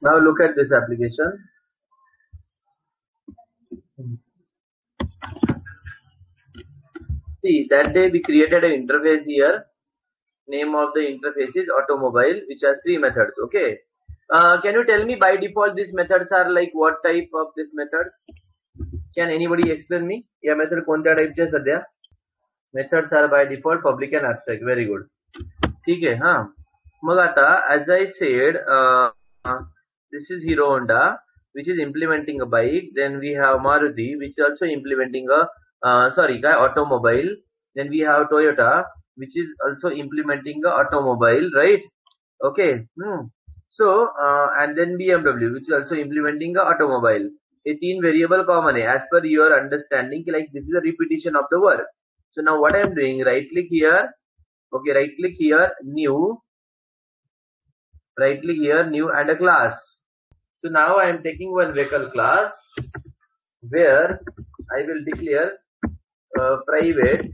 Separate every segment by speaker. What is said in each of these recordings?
Speaker 1: Now look at this application. See, that day we created an interface here. Name of the interface is automobile, which has 3 methods. Okay. Can you tell me by default these methods are like what type of these methods? Can anybody explain me? या method कोणत्या टाइपचे सध्या? Methods are by default public and abstract. Very good. ठीक आहे हा. मग आता as I said, this is Hero Honda, which is implementing a bike. Then we have Maruti, which is also implementing a automobile. Then we have Toyota, which is also implementing a automobile, right? Okay. So and then BMW, which is also implementing a automobile. ये 3 variable common है as per your understanding. Like this is a repetition of the work. So now what I am doing, right click here. Okay, right click here, new. Right click here, new and a class. So now I am taking one vehicle class where I will declare private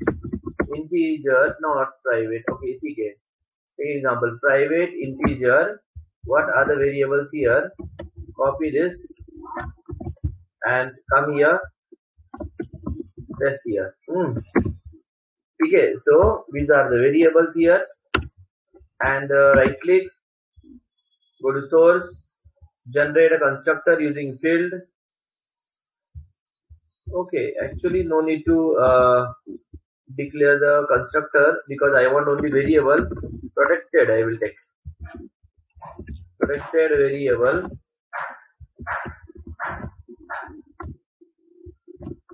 Speaker 1: integer, no, not private. Okay, okay. Take example, private integer. What are the variables here? Copy this and come here, paste here. Okay, so these are the variables here, and right click, go to source, generate a constructor using field. Okay, actually no need to declare the constructor because I want only variable. Protected I will take. Protected variable.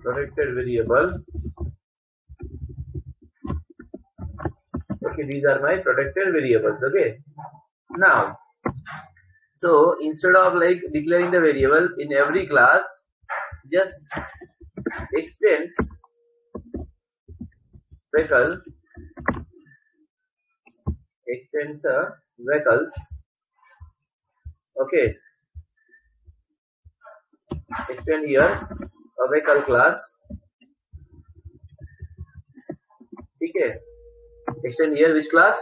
Speaker 1: Protected variable. Okay, these are my protected variables. Okay. Now, so instead of like declaring the variable in every class, just extends vehicle, extends vehicles. Okay, extend here a vehicle class. Okay, extend here which class?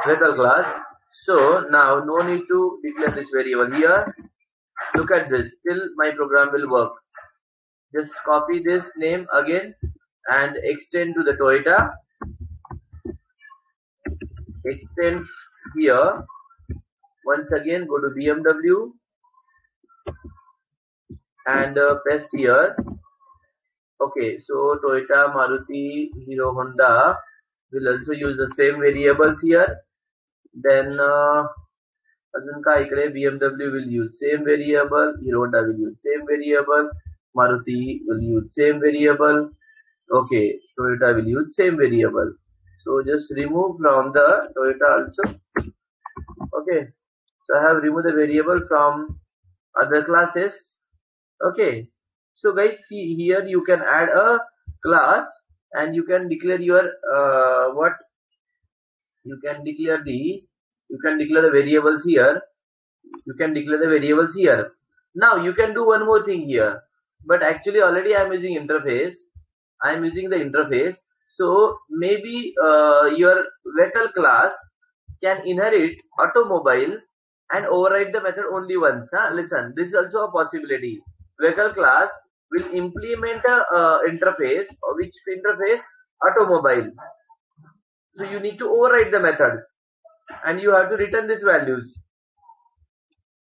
Speaker 1: Vehicle class. So now no need to declare this variable here. Look at this. Still my program will work. Just copy this name again and extend to the Toyota. Extends here. Once again go to BMW and paste here. Okay, so Toyota, Maruti, Hero Honda will also use the same variables here. Then अजून काय इकडे BMW will use same variable, Hero Honda will use same variable, Maruti will use same variable. Okay, Toyota will use same variable. So just remove from the Toyota also. Okay, so I have removed the variable from other classes. Okay, so guys, see here you can add a class and you can declare your what you can declare the variables here. You can declare the variables here. Now you can do one more thing here, but actually already I am using interface. I am using the interface. So maybe your vehicle class can inherit automobile and override the method only once. Listen, this is also a possibility. Vehicle class will implement a interface, which interface? Automobile. So you need to override the methods and you have to return these values.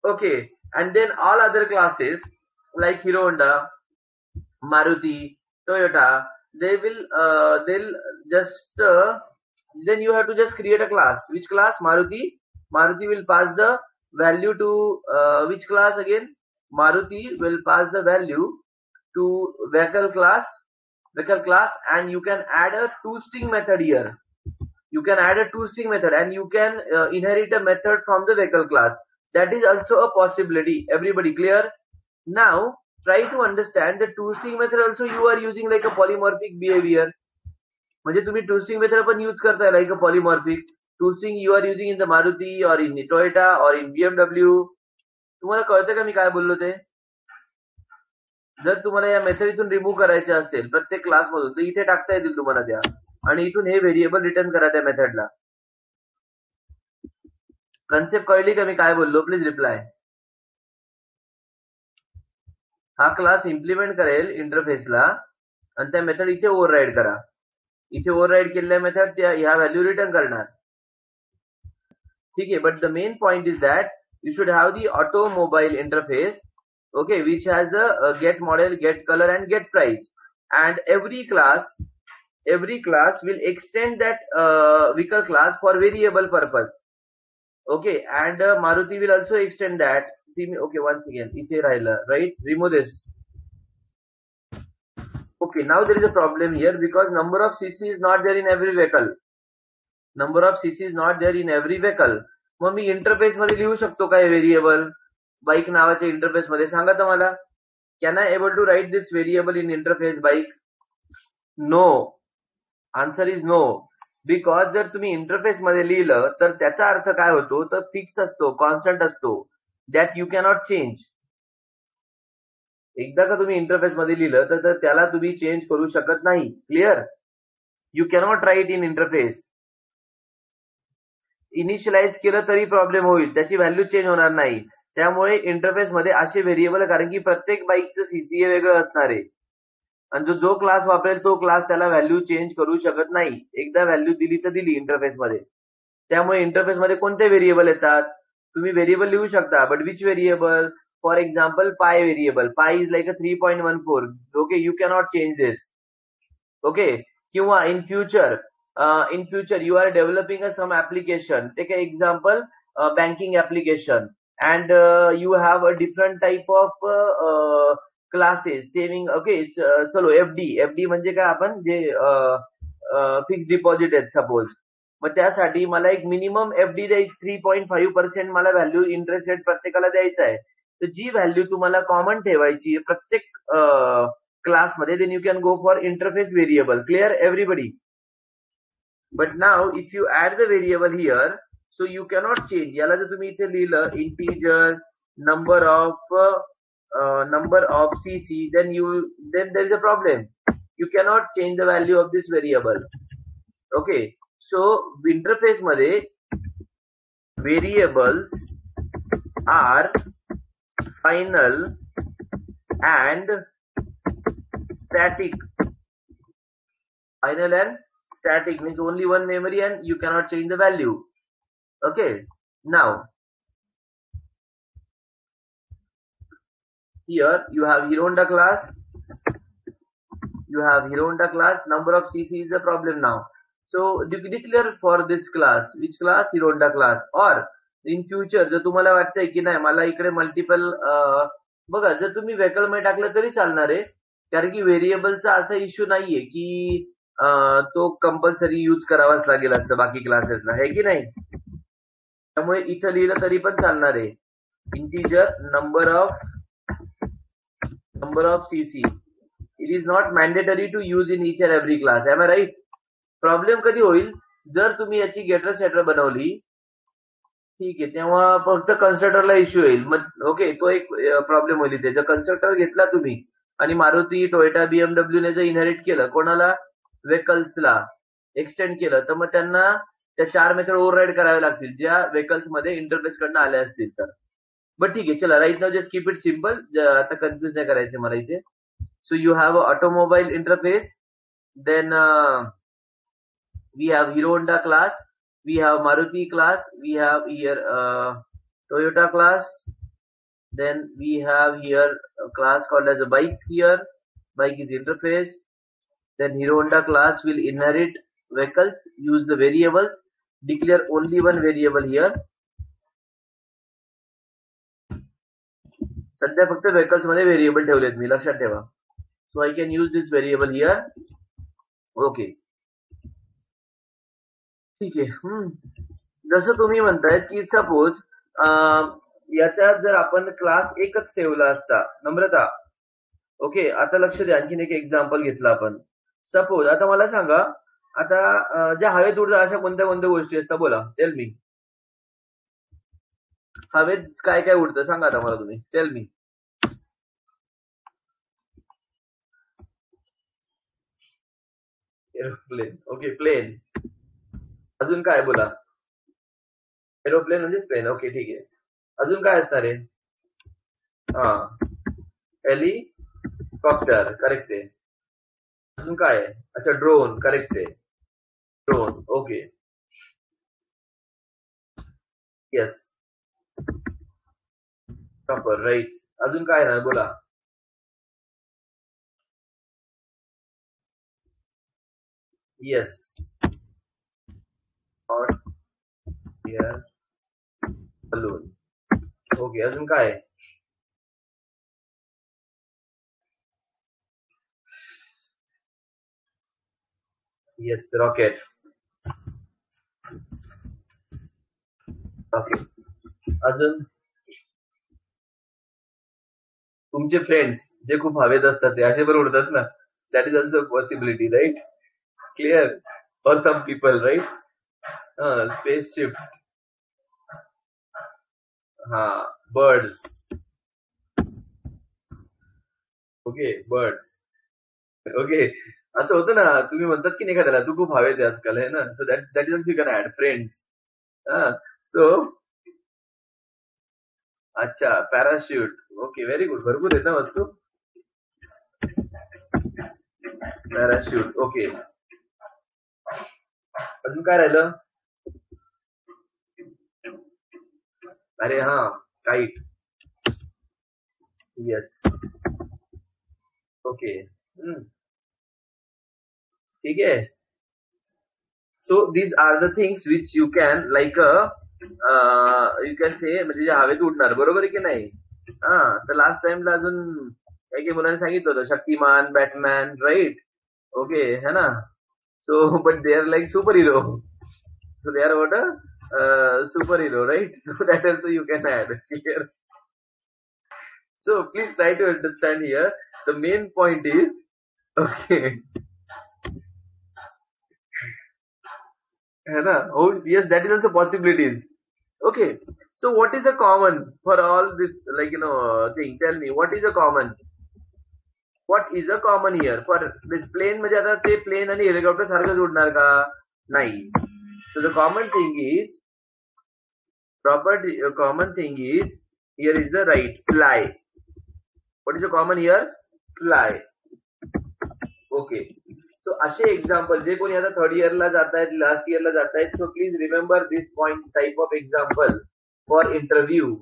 Speaker 1: Okay, and then all other classes like Hero Honda, Maruti, Toyota, they'll just then you have to just create a class. Which class? Maruti. Maruti will pass the value to which class again? Maruti will pass the value to vehicle class, and you can add a toString method here. You can add a toString method and you can inherit a method from the vehicle class. That is also a possibility. Everybody clear? Now try to understand the toString method also you are using like a polymorphic behavior. म्हणजे तुम्ही toString method पण use करताय like a polymorphic. toString you are using in the Maruti or in Toyota or in BMW. तुम्हाला कळतं का मी काय बोललो ते? जर तुम्हाला या मेथड इथून रिमूव्ह करायचे असेल प्रत्येक क्लास मधून तर इथे टाकता येतील तुम्हाला त्या आणि इथून हे व्हेरिएबल रिटर्न करा त्या मेथडला. कन्सेप्ट कळली का मी काय बोललो? Please reply. हा क्लास इम्प्लिमेंट करेल इंटरफेसला आणि त्या मेथड इथे ओव्हरराईड करा. इथे ओव्हरराईड केलेल्या मेथड ह्या व्हॅल्यू रिटर्न करणार. ठीक आहे. But the main point is that you should have the automobile interface, okay, which has the get model, get color and get price, and every class will extend that vehicle class for variable purpose, okay, and Maruti will also extend that. See me, okay, once again ithe rahila, right? Remove this. Okay, now there is a problem here because number of cc is not there in every vehicle. Number of cc is not there in every vehicle. Mug me interface मध्ये लिहू शकतो काय variable bike नावाच्या interface मध्ये? सांगा तर मला. Can I able to write this variable in interface bike? No. Answer is no. Because जर तुम्ही इंटरफेस मध्ये लिहिलं तर त्याचा अर्थ काय होतो, तर फिक्स असतो, कॉन्स्टंट असतो, दॅट यू कॅनॉट चेंज. एकदा का तुम्ही इंटरफेस मध्ये लिहिलं तर त्याला तुम्ही चेंज करू शकत नाही. Clear? You cannot write in interface. Initialize केलं तरी प्रॉब्लेम होईल, त्याची व्हॅल्यू चेंज होणार नाही. त्यामुळे इंटरफेस मध्ये असे व्हेरिएबल, कारण की प्रत्येक बाईकचं सीसीए वेगळं असणार आहे आणि जो क्लास वापरेल तो क्लास त्याला व्हॅल्यू चेंज करू शकत नाही. एकदा व्हॅल्यू दिली तर दिली इंटरफेस मध्ये. त्यामुळे इंटरफेस मध्ये कोणते व्हेरिएबल येतात? तुम्ही व्हेरिएबल लिहू शकता, but which variable? For example pi variable. Pi is like a 3.14. Okay, you cannot change this. Okay. किंवा in future you are developing some application. Take an example, banking application, and you have a different type of classes, saving. Okay, चलो FD म्हणजे काय? आपण जे fix deposit आहेत suppose, मग त्यासाठी मला एक minimum FD द्यायची, 3.5% मला व्हॅल्यू इंटरेस्ट रेट प्रत्येकाला द्यायचा आहे. तर जी व्हॅल्यू तुम्हाला कॉमन ठेवायची प्रत्येक क्लासमध्ये, then you can go for interface variable. Clear everybody? But now if you add the variable here, so you cannot change. याला जर तुम्ही इथे लिहिलं integer number of cc, then there is a problem. You cannot change the value of this variable. Okay, so interface मध्ये variables are final and static. Final and static means only one memory and you cannot change the value. Okay, now here you have Hero Honda class. Number of cc is the problem now. So declare for this class. Which class? Hero Honda class. Or in future जर तुम्हाला वाटतंय की नाही मला इकडे multiple, बघा जर तुम्ही व्हेकल मध्ये टाकलं तरी चालणार आहे, कारण की व्हेरिएबलचा असा इश्यू नाहीये की तो कंपल्सरी यूज करावाच लागेल असं बाकी क्लासेसला, आहे की नाही? त्यामुळे इथं लिहिलं तरी पण चालणार आहे. Integer number of CC. It is not mandatory to use in each and every class. Am I right? Problem कधी होईल? जर तुम्ही याची गेटर सेटर बनवली, ठीक आहे, तेव्हा फक्त कन्स्ट्रक्टरला इश्यू येईल. मग ओके, तो एक प्रॉब्लेम होईल इथे. जर कन्स्ट्रक्टर घेतला तुम्ही आणि मारुती, टोयोटा, BMW जर इनहेरिट केलं कोणाला, व्हेकल्सला एक्सटेंड केलं, तर मग त्यांना त्या 4 मेथड ओव्हरराईड करावे लागतील ज्या व्हेकल्स मध्ये इंटरफेस कडनं आल्या असतील तर. बट ठीक आहे, चला right now just keep it simple. आता कन्फ्युज नाही करायचं मला इथे. So you have automobile interface, then we have Hero Honda class, we have Maruti class, we have here Toyota class, then we have here a class called as a bike. Here bike is interface. Then Hero Honda class will inherit vehicles, use the variables, declare only one variable here. सध्या फक्त vehicles मध्ये variable ठेवलेत मी, लक्षात ठेवा. So I can use this variable here. Okay, ठीक आहे. जसं तुम्ही म्हणताय की सपोज याच्यात जर आपण क्लास एकच ठेवला असता, नम्रता, ओके, आता लक्ष द्या, आणखीन एक एक्झाम्पल घेतलं आपण. सपोज आता मला सांगा, आता ज्या हवेत उडतात अशा कोणत्या कोणत्या गोष्टी असतात? बोला, टेल मी. हवेत काय काय उडतं सांगा आता मला तुम्ही, tell me. Aeroplane. Okay, plane. अजून काय? बोला. एरोप्लेन म्हणजे प्लेन. ओके, ठीक आहे. अजून काय असणार आहे? हा, हेलिकॉप्टर करेक्ट आहे. अजून काय आहे? अच्छा ड्रोन करेक्ट आहे. Drone okay yes proper right. अजून काय ना बोला. Yes hot air balloon okay. अजून काय आहे? Yes rocket okay. अजून तुमचे फ्रेंड्स जे खूप हवेत असतात ते असे पण उडतात ना. That is also possibility right. Clear for some people right. Spaceship हा बर्ड्स ओके बर्ड्स ओके. असं होतं ना तुम्ही म्हणतात की नाही एखाद्याला तू खूप हवेत आहे आजकाल आहे ना. So that that is also you can add friends. So अच्छा पॅराशूट ओके व्हेरी गुड. भरपूर आहेत ना वस्तू. Parachute okay. अजून काय राहिलं? अरे हा काईट येस ओके ठीक आहे. So these are the things which you can like you can say म्हणजे जे हवेत उडणार बरोबर आहे की नाही. हा तर लास्ट टाइमला अजून काही काही मुलांनी सांगितलं होतं शक्तिमान बॅटमॅन राईट ओके है ना. So but they are like super hero. So they are what a superhero, right? So that also you can add here. So please try to understand here. The main point is okay. Oh yes, that is also possibilities. Okay. So what is the common for all this thing? Tell me what is the common? What is the common here for this plane? म्हणजे आता ते plane आणि helicopter सारखंच उडणार का? नाही. So the common thing is common thing is here is the right fly. What is the common here? Fly. Okay. So असे example जे कोणी आता थर्ड इयरला जात आहेत लास्ट इयरला जात आहेत so please remember this point type of example for interview.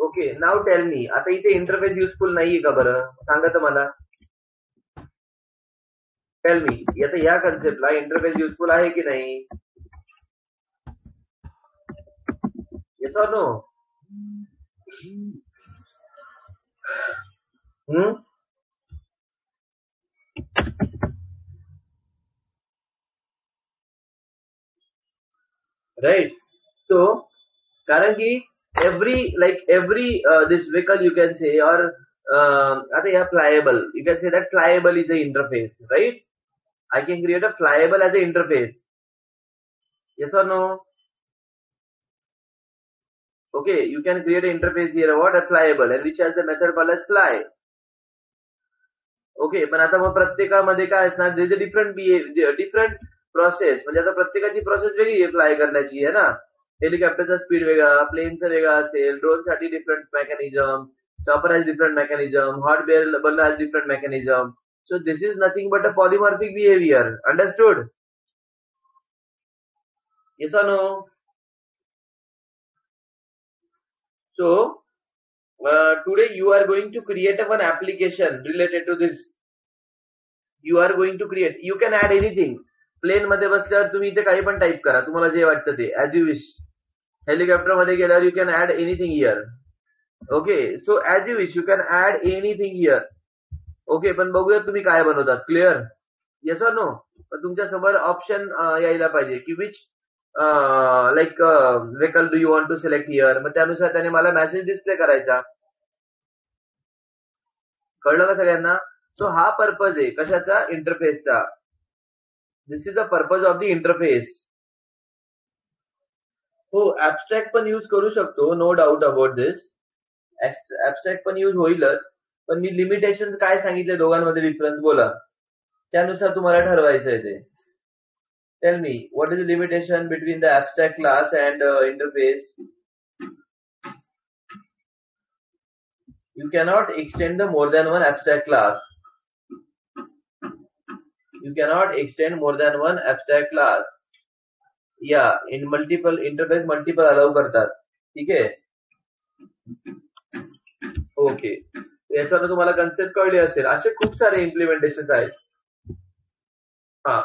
Speaker 1: Okay now tell me. आता इथे इंटरफेस युजफुल नाहीये का बरं सांगा तर मला. टेल मी आता या कन्सेप्टला इंटरफेस युजफुल आहे की नाही. Yes or no. Right. So कारण की every this vehicle you can say or आता या flyable you can say that flyable is the interface right. I can create a flyable as a interface. Yes or no. Okay you can create an interface here what a flyable and which has the method called as fly. Okay पण आता मग प्रत्येकामध्ये काय असणार दे is different process. म्हणजे आता प्रत्येकाची process वेगळी आहे fly करण्याची आहे ना. हेलिकॉप्टरचा स्पीड वेगळा प्लेनचा वेगळा असेल. ड्रोनसाठी different mechanism. Chopper has different mechanism. Hot air balloon has different mechanism. So this is nothing but a polymorphic behaviour. Understood. Yes or no. So today you are going to create one application related to this. You are going to create. You can add anything. Plane मध्ये बसल्यावर तुम्ही इथे काही पण type करा तुम्हाला जे वाटतं ते ऍज यू विश. हेलिकॉप्टर मध्ये गेल्यावर you can add anything here. Okay so as you wish you can add anything here. Okay पण बघूया तुम्ही काय बनवतात. क्लिअर. Yes or no. पण तुमच्या समोर ऑप्शन यायला पाहिजे की which like vehicle do you want to select here. मग त्यानुसार त्याने मला मेसेज डिस्प्ले करायचा. कळलं का सगळ्यांना. सो हा पर्पज आहे कशाचा इंटरफेसचा. This is the purpose of the interface. हो ऍबस्ट्रॅक्ट पण यूज करू शकतो no doubt about this. Abstract पण यूज होईलच पण मी लिमिटेशन काय सांगितले दोघांमध्ये डिफरन्स बोला त्यानुसार तुम्हाला ठरवायचंय ते. Tell me what is the limitation between the abstract class and interface. You cannot extend the more than one abstract class. You cannot extend more than one abstract class. Yeah, in multiple interface multiple allow करतात. ठीक आहे. Okay, याच्यावर तुम्हाला concept कळली असेल. असे खूप सारे इम्प्लिमेंटेशन आहेत. हा,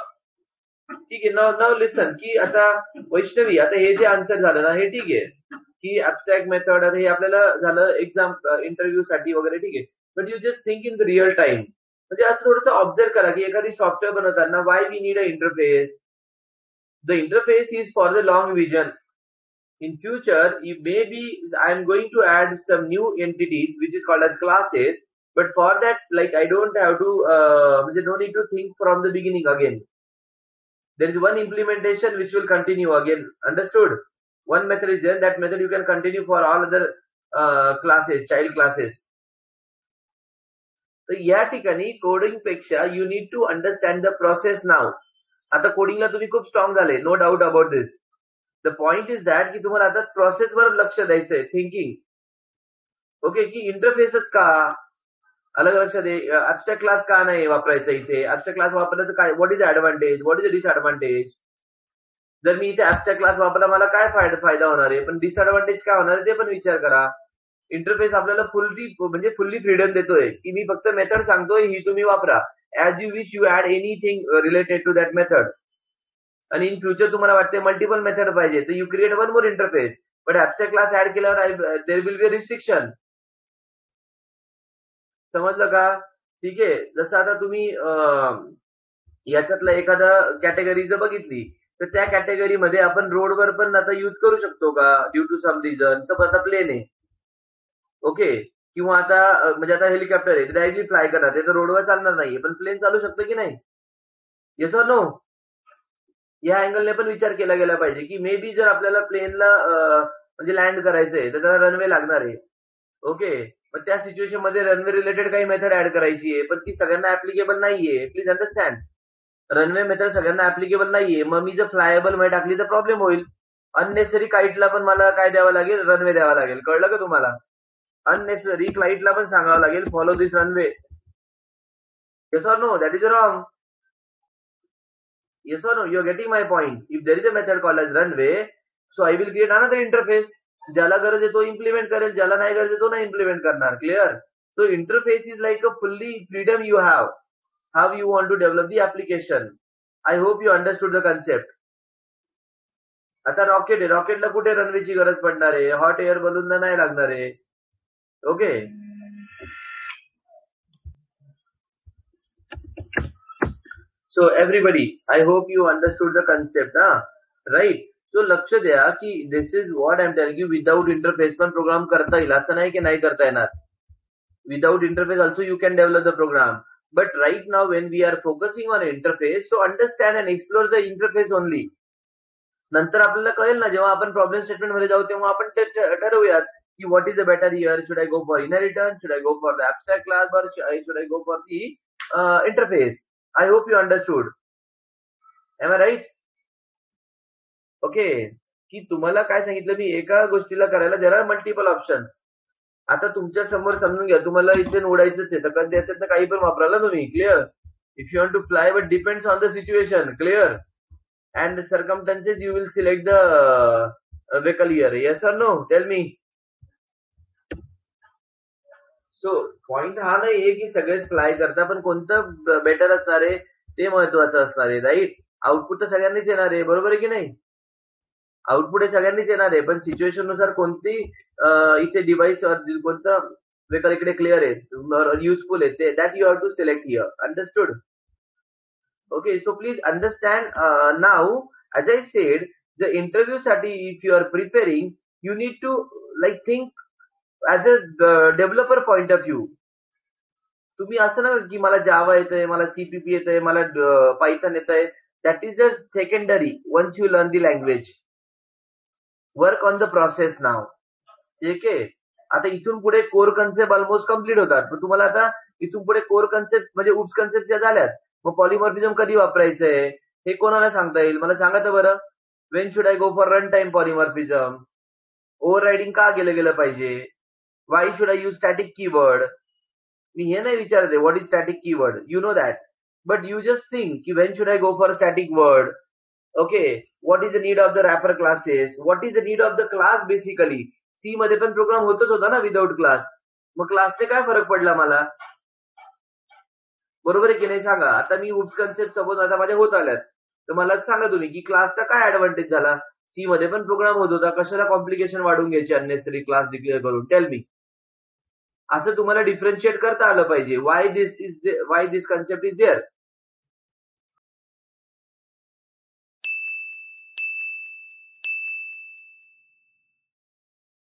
Speaker 1: ठीक आहे. नाव लिसन की आता वैष्णवी, आता हे जे आन्सर झालं ना, हे ठीक आहे की ऍबस्ट्रॅक्ट मेथड, हे आपल्याला झालं एक्झाम इंटरव्ह्यू साठी वगैरे, ठीक आहे. But you just think in the real time. म्हणजे असं थोडंसं ऑब्झर्व करा की एखादी सॉफ्टवेअर बनवताना why we need a interface. The interface is for the long vision. In future, maybe I'm going to add some new entities which is called as classes. But for that, like I don't have to, no need to think from the beginning again. There is one implementation which will continue again. Understood? One method is there. That method you can continue for all other classes, child classes. तर या ठिकाणी coding पेक्षा you need to understand the process now. आता कोडिंगला तुम्ही खूप strong झाले, no doubt about this. The point is that की तुम्हाला आता प्रोसेसवर लक्ष द्यायचंय, थिंकिंग. ओके, की इंटरफेसच का अलग लक्षात दे. ऍबस्ट्रॅक्ट क्लास का नाही वापरायचा इथे? ऍबस्ट्रॅक्ट क्लास वापरला तर काय, what is the advantage, what is the disadvantage? जर मी इथे ऍबस्ट्रॅक्ट क्लास वापरला मला काय फायदा होणार आहे, पण डिसएडव्हान्टेज काय होणार आहे ते पण विचार करा. इंटरफेस आपल्याला फुल्ली फ्रीडम देतोय की मी फक्त मेथड सांगतोय, ही तुम्ही वापरा as you wish, you add anything related to that method. आणि इन फ्युचर तुम्हाला वाटते मल्टिपल मेथड पाहिजे तर you create one more interface. But abstract class add केल्यावर देर विल बी रिस्ट्रिक्शन. समजलं का? ठीक आहे. जसं आता तुम्ही याच्यातलं एखादा कॅटेगरी जर बघितली तर त्या कॅटेगरीमध्ये आपण रोडवर पण आता यूज करू शकतो का, ड्यू टू सम रिझन. सब आता प्लेन आहे, ओके. किंवा आता म्हणजे आता हेलिकॉप्टर आहे, डायरेक्टली फ्लाय करणार, ते तर रोडवर चालणार नाहीये, पण प्लेन चालू शकतं की नाही? Yes or no? या अँगलने पण विचार केला गेला पाहिजे की मे बी जर आपल्याला प्लेनला म्हणजे लँड करायचंय तर त्याला रनवे लागणार आहे, ओके. पण त्या सिच्युएशन मध्ये रनवे रिलेटेड काही मेथड ऍड करायची आहे, पण ती सगळ्यांना ऍप्लिकेबल नाहीये. प्लीज अंडरस्टँड, रनवे मेथड सगळ्यांना ऍप्लिकेबल नाहीये. मग मी जर फ्लायबल मध्ये टाकली तर प्रॉब्लेम होईल. अननेसेसरी काईटला पण मला काय द्यावं लागेल, रनवे द्यावा लागेल. कळलं का तुम्हाला? अननेसेसरी क्लाइंटला पण सांगावं लागेल follow this runway. Yes or no? That is wrong. Yes or no? You're getting my point. If there is a method called as runway, so I will create another interface. ज्याला गरज आहे तो implement करेल, ज्याला नाही गरज आहे तो नाही इम्प्लिमेंट करणार. Clear? So interface is like a fully freedom you have, how you want to develop the application. I hope you understood the concept. आता रॉकेट आहे, रॉकेटला कुठे रनवेची गरज पडणार आहे? हॉट एअर बलूनला नाही लागणार आहे, okay. So everybody, I hope you understood the concept, right? So लक्ष द्या की this is what I'm telling you. Without interface पण प्रोग्राम करता येईल, असं नाही की नाही करता येणार. Without interface also you can develop the program. But right now when we are focusing on interface, so understand and explore the interface only. नंतर आपल्याला कळेल ना, जेव्हा आपण प्रॉब्लेम स्टेटमेंट मध्ये जाऊ तेव्हा आपण ठरवूयात की what is the better here. Should I go for inheritance, should I go for the abstract class, or should I go for the interface. I hope you understood. Am I right? Okay, की तुम्हाला काय सांगितलं मी, एका गोष्टीला करायला जरा multiple options. आता तुमच्या समोर समजून घ्या, तुम्हाला इथे उडायचंच आहे तर कधी याच्यात काही पण वापरायला तुम्ही. Clear? If you want to fly, but depends on the situation. Clear? And circumstances you will select the vehicle here. Yes or no? Tell me. So point हा नाहीये की सगळेच फ्लाय करता, पण कोणतं बेटर असणार आहे ते महत्वाचं असणार आहे, राईट? आउटपुट तर सगळ्यांनीच येणार आहे, बरोबर आहे की नाही? आउटपुट हे सगळ्यांनीच येणार आहे, पण सिच्युएशन नुसार कोणती इथे डिव्हाइस कोणतं व्हेकल इकडे क्लिअर आहे, युजफुल आहे, that you have to select here. Understood? Okay. So please understand now. As I said, the interview साठी if you are preparing, you need to like think as a developer point of view. तुम्ही असं ना की मला जावा येतंय, मला CPP येतंय, मला पायथन येतंय. That is the secondary. Once you learn the language, work on the process now. ठीक आहे? आता इथून पुढे कोर कन्सेप्ट ऑलमोस्ट कम्प्लीट होतात. पण तुम्हाला आता इथून पुढे कोर कन्सेप्ट म्हणजे उप्स कन्सेप्टच्या झाल्यात. मग पॉलिमॉर्फिझम कधी वापरायचंय हे कोणाला सांगता येईल? मला सांगा तर बरं. When should I go for run time polymorphism? Overriding का गेलं पाहिजे? Why should I use static keyword? मी हे नाही विचारते what is static keyword, you know that, but you just think की when should I go for static word. Okay, what is the need of the wrapper classes, what is the need of the class. Basically C मध्ये पण programme होतच होता ना without class, मग क्लासने काय फरक पडला मला? बरोबर आहे की नाही सांगा. आता मी उप्स कन्सेप्ट सपोज आता माझ्या होत आल्यात, तर मला सांगा तुम्ही की क्लासचा काय ऍडव्हान्टेज झाला? सी मध्ये पण प्रोग्राम होत होता, कशाला कॉम्प्लिकेशन वाढून घ्यायची अननेसरी क्लास डिक्लेअर करून? Tell me. असं तुम्हाला डिफरन्शिएट करता आलं पाहिजे. Why this concept is there.